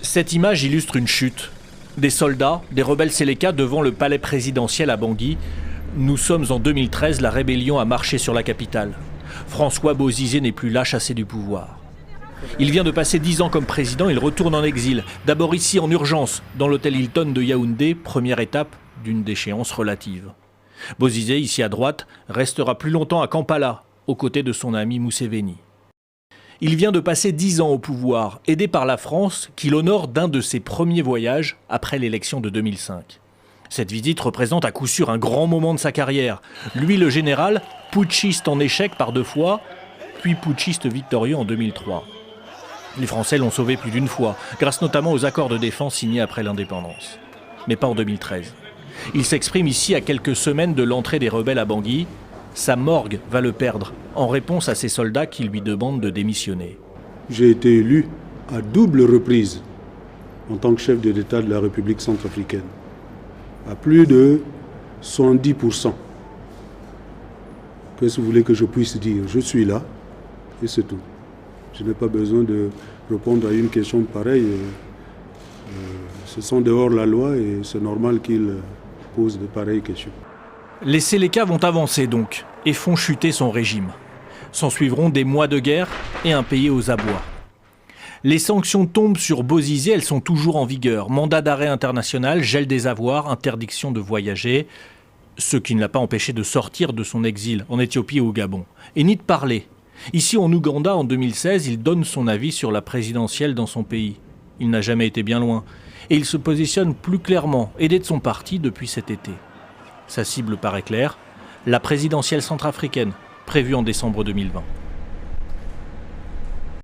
Cette image illustre une chute. Des soldats, des rebelles Séléka devant le palais présidentiel à Bangui. Nous sommes en 2013, la rébellion a marché sur la capitale. François Bozizé n'est plus là, chassé du pouvoir. Il vient de passer 10 ans comme président, il retourne en exil. D'abord ici en urgence, dans l'hôtel Hilton de Yaoundé, première étape d'une déchéance relative. Bozizé, ici à droite, restera plus longtemps à Kampala, aux côtés de son ami Museveni. Il vient de passer 10 ans au pouvoir, aidé par la France, qui l'honore d'un de ses premiers voyages après l'élection de 2005. Cette visite représente à coup sûr un grand moment de sa carrière. Lui, le général, putschiste en échec par 2 fois, puis putschiste victorieux en 2003. Les Français l'ont sauvé plus d'une fois, grâce notamment aux accords de défense signés après l'indépendance. Mais pas en 2013. Il s'exprime ici à quelques semaines de l'entrée des rebelles à Bangui. Sa morgue va le perdre, en réponse à ces soldats qui lui demandent de démissionner. J'ai été élu à double reprise en tant que chef de l'État de la République centrafricaine, à plus de 70%. Qu'est-ce que vous voulez que je puisse dire? Je suis là et c'est tout. Je n'ai pas besoin de répondre à une question pareille. Ce sont dehors la loi et c'est normal qu'ils posent de pareilles questions. Les Séléka vont avancer donc et font chuter son régime. S'en suivront des mois de guerre et un pays aux abois. Les sanctions tombent sur Bozizé, elles sont toujours en vigueur. Mandat d'arrêt international, gel des avoirs, interdiction de voyager. Ce qui ne l'a pas empêché de sortir de son exil en Éthiopie et au Gabon. Et ni de parler. Ici en Ouganda en 2016, il donne son avis sur la présidentielle dans son pays. Il n'a jamais été bien loin. Et il se positionne plus clairement, aidé de son parti depuis cet été. Sa cible paraît claire, la présidentielle centrafricaine, prévue en décembre 2020.